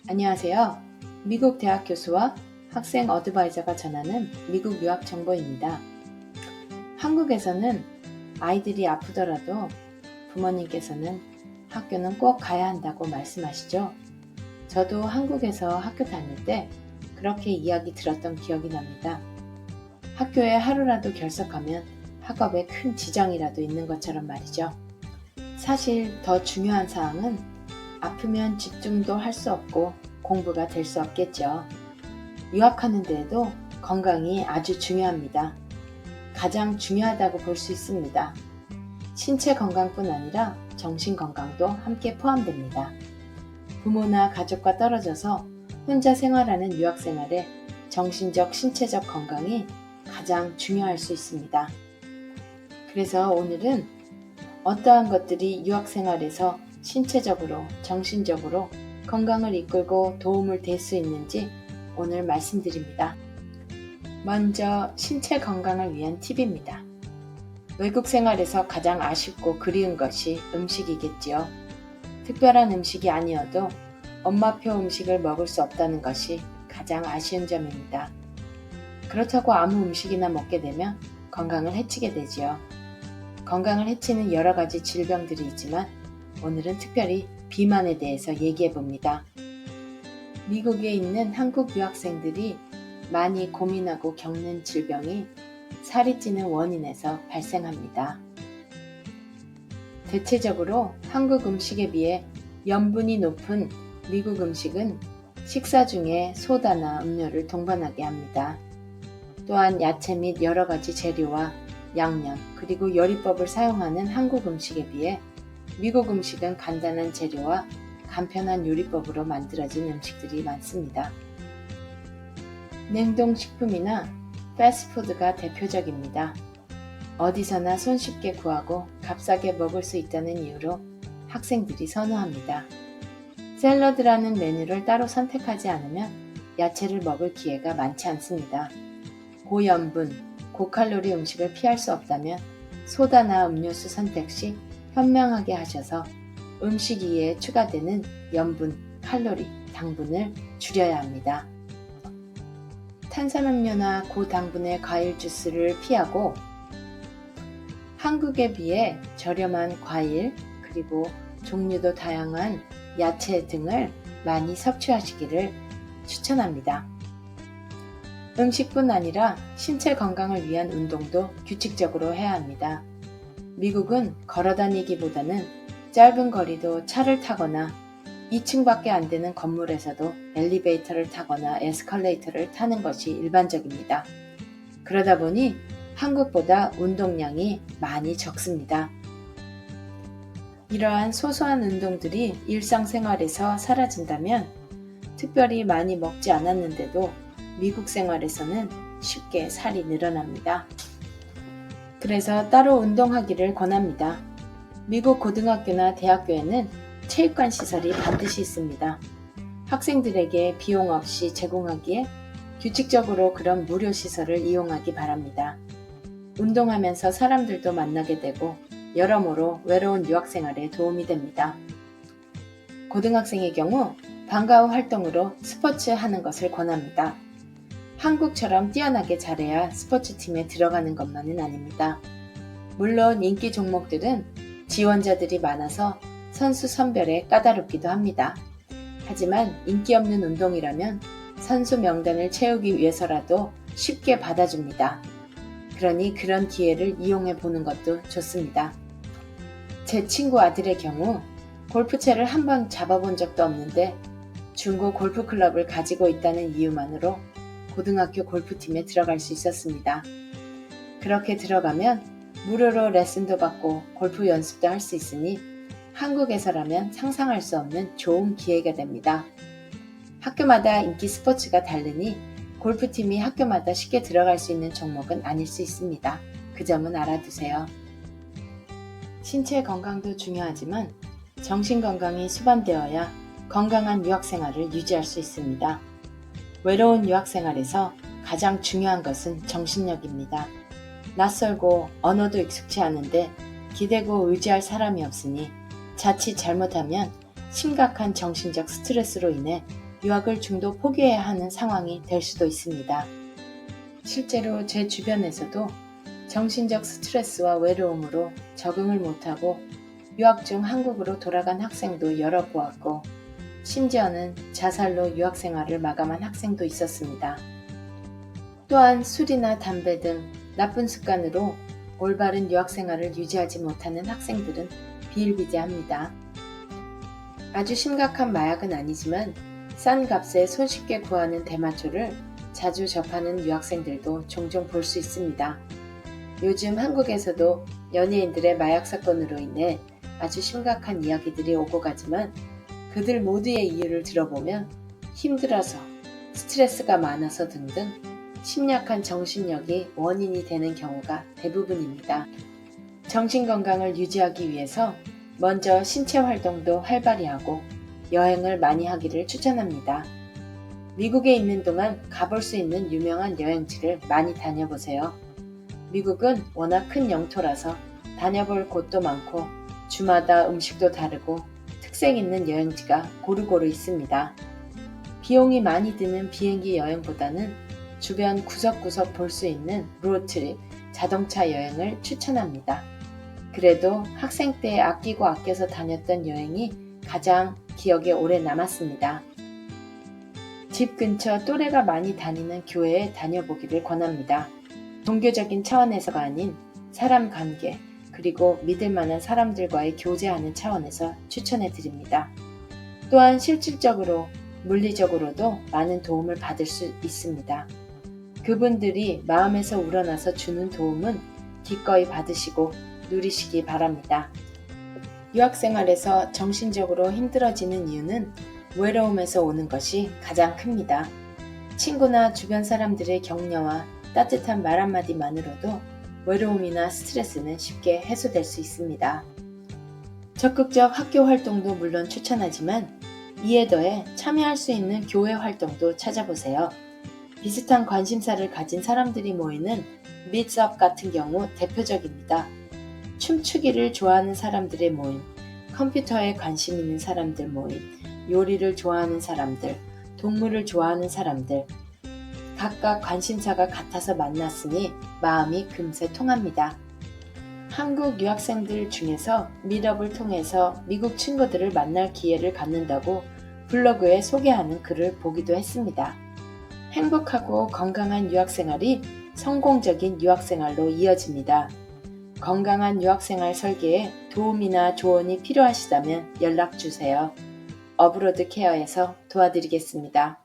안녕하세요. 미국 대학 교수와 학생 어드바이저가 전하는 미국 유학 정보입니다. 한국에서는 아이들이 아프더라도 부모님께서는 학교는 꼭 가야 한다고 말씀하시죠. 저도 한국에서 학교 다닐 때 그렇게 이야기 들었던 기억이 납니다. 학교에 하루라도 결석하면 학업에 큰 지장이라도 있는 것처럼 말이죠. 사실 더 중요한 사항은 아프면 집중도 할 수 없고 공부가 될 수 없겠죠. 유학하는 데에도 건강이 아주 중요합니다. 가장 중요하다고 볼 수 있습니다. 신체 건강뿐 아니라 정신 건강도 함께 포함됩니다. 부모나 가족과 떨어져서 혼자 생활하는 유학 생활에 정신적, 신체적 건강이 가장 중요할 수 있습니다. 그래서 오늘은 어떠한 것들이 유학 생활에서 신체적으로, 정신적으로 건강을 이끌고 도움을 될 수 있는지 오늘 말씀드립니다. 먼저 신체 건강을 위한 팁입니다. 외국 생활에서 가장 아쉽고 그리운 것이 음식이겠지요. 특별한 음식이 아니어도 엄마표 음식을 먹을 수 없다는 것이 가장 아쉬운 점입니다. 그렇다고 아무 음식이나 먹게 되면 건강을 해치게 되지요. 건강을 해치는 여러 가지 질병들이 있지만 오늘은 특별히 비만에 대해서 얘기해 봅니다. 미국에 있는 한국 유학생들이 많이 고민하고 겪는 질병이 살이 찌는 원인에서 발생합니다. 대체적으로 한국 음식에 비해 염분이 높은 미국 음식은 식사 중에 소다나 음료를 동반하게 합니다. 또한 야채 및 여러 가지 재료와 양념 그리고 요리법을 사용하는 한국 음식에 비해 미국 음식은 간단한 재료와 간편한 요리법으로 만들어진 음식들이 많습니다. 냉동식품이나 패스트푸드가 대표적입니다. 어디서나 손쉽게 구하고 값싸게 먹을 수 있다는 이유로 학생들이 선호합니다. 샐러드라는 메뉴를 따로 선택하지 않으면 야채를 먹을 기회가 많지 않습니다. 고염분, 고칼로리 음식을 피할 수 없다면 소다나 음료수 선택 시 현명하게 하셔서 음식 위에 추가되는 염분, 칼로리, 당분을 줄여야 합니다. 탄산음료나 고당분의 과일 주스를 피하고 한국에 비해 저렴한 과일 그리고 종류도 다양한 야채 등을 많이 섭취하시기를 추천합니다. 음식뿐 아니라 신체 건강을 위한 운동도 규칙적으로 해야 합니다. 미국은 걸어 다니기보다는 짧은 거리도 차를 타거나 2층밖에 안 되는 건물에서도 엘리베이터를 타거나 에스컬레이터를 타는 것이 일반적입니다. 그러다 보니 한국보다 운동량이 많이 적습니다. 이러한 소소한 운동들이 일상생활에서 사라진다면 특별히 많이 먹지 않았는데도 미국 생활에서는 쉽게 살이 늘어납니다. 그래서 따로 운동하기를 권합니다. 미국 고등학교나 대학교에는 체육관 시설이 반드시 있습니다. 학생들에게 비용 없이 제공하기에 규칙적으로 그런 무료 시설을 이용하기 바랍니다. 운동하면서 사람들도 만나게 되고 여러모로 외로운 유학생활에 도움이 됩니다. 고등학생의 경우 방과 후 활동으로 스포츠 하는 것을 권합니다. 한국처럼 뛰어나게 잘해야 스포츠팀에 들어가는 것만은 아닙니다. 물론 인기 종목들은 지원자들이 많아서 선수 선별에 까다롭기도 합니다. 하지만 인기 없는 운동이라면 선수 명단을 채우기 위해서라도 쉽게 받아줍니다. 그러니 그런 기회를 이용해 보는 것도 좋습니다. 제 친구 아들의 경우 골프채를 한번 잡아본 적도 없는데 중고 골프클럽을 가지고 있다는 이유만으로 고등학교 골프팀에 들어갈 수 있었습니다. 그렇게 들어가면 무료로 레슨도 받고 골프 연습도 할 수 있으니 한국에서라면 상상할 수 없는 좋은 기회가 됩니다. 학교마다 인기 스포츠가 다르니 골프팀이 학교마다 쉽게 들어갈 수 있는 종목은 아닐 수 있습니다. 그 점은 알아두세요. 신체 건강도 중요하지만 정신 건강이 수반되어야 건강한 유학 생활을 유지할 수 있습니다. 외로운 유학 생활에서 가장 중요한 것은 정신력입니다. 낯설고 언어도 익숙치 않은데 기대고 의지할 사람이 없으니 자칫 잘못하면 심각한 정신적 스트레스로 인해 유학을 중도 포기해야 하는 상황이 될 수도 있습니다. 실제로 제 주변에서도 정신적 스트레스와 외로움으로 적응을 못하고 유학 중 한국으로 돌아간 학생도 여러 보았고, 심지어는 자살로 유학 생활을 마감한 학생도 있었습니다. 또한 술이나 담배 등 나쁜 습관으로 올바른 유학 생활을 유지하지 못하는 학생들은 비일비재합니다. 아주 심각한 마약은 아니지만 싼 값에 손쉽게 구하는 대마초를 자주 접하는 유학생들도 종종 볼 수 있습니다. 요즘 한국에서도 연예인들의 마약 사건으로 인해 아주 심각한 이야기들이 오고 가지만, 그들 모두의 이유를 들어보면 힘들어서, 스트레스가 많아서 등등 심약한 정신력이 원인이 되는 경우가 대부분입니다. 정신건강을 유지하기 위해서 먼저 신체 활동도 활발히 하고 여행을 많이 하기를 추천합니다. 미국에 있는 동안 가볼 수 있는 유명한 여행지를 많이 다녀보세요. 미국은 워낙 큰 영토라서 다녀볼 곳도 많고 주마다 음식도 다르고 특색 있는 여행지가 고루고루 있습니다. 비용이 많이 드는 비행기 여행보다는 주변 구석구석 볼 수 있는 로드트립, 자동차 여행을 추천합니다. 그래도 학생 때 아끼고 아껴서 다녔던 여행이 가장 기억에 오래 남았습니다. 집 근처 또래가 많이 다니는 교회에 다녀보기를 권합니다. 종교적인 차원에서가 아닌 사람 관계, 그리고 믿을 만한 사람들과의 교제하는 차원에서 추천해 드립니다. 또한 실질적으로, 물리적으로도 많은 도움을 받을 수 있습니다. 그분들이 마음에서 우러나서 주는 도움은 기꺼이 받으시고 누리시기 바랍니다. 유학생활에서 정신적으로 힘들어지는 이유는 외로움에서 오는 것이 가장 큽니다. 친구나 주변 사람들의 격려와 따뜻한 말 한마디만으로도 외로움이나 스트레스는 쉽게 해소될 수 있습니다. 적극적 학교 활동도 물론 추천하지만 이에 더해 참여할 수 있는 교회 활동도 찾아보세요. 비슷한 관심사를 가진 사람들이 모이는 미트업 같은 경우 대표적입니다. 춤추기를 좋아하는 사람들의 모임, 컴퓨터에 관심 있는 사람들 모임, 요리를 좋아하는 사람들, 동물을 좋아하는 사람들, 각각 관심사가 같아서 만났으니 마음이 금세 통합니다. 한국 유학생들 중에서 미트업을 통해서 미국 친구들을 만날 기회를 갖는다고 블로그에 소개하는 글을 보기도 했습니다. 행복하고 건강한 유학생활이 성공적인 유학생활로 이어집니다. 건강한 유학생활 설계에 도움이나 조언이 필요하시다면 연락주세요. 어브로드 케어에서 도와드리겠습니다.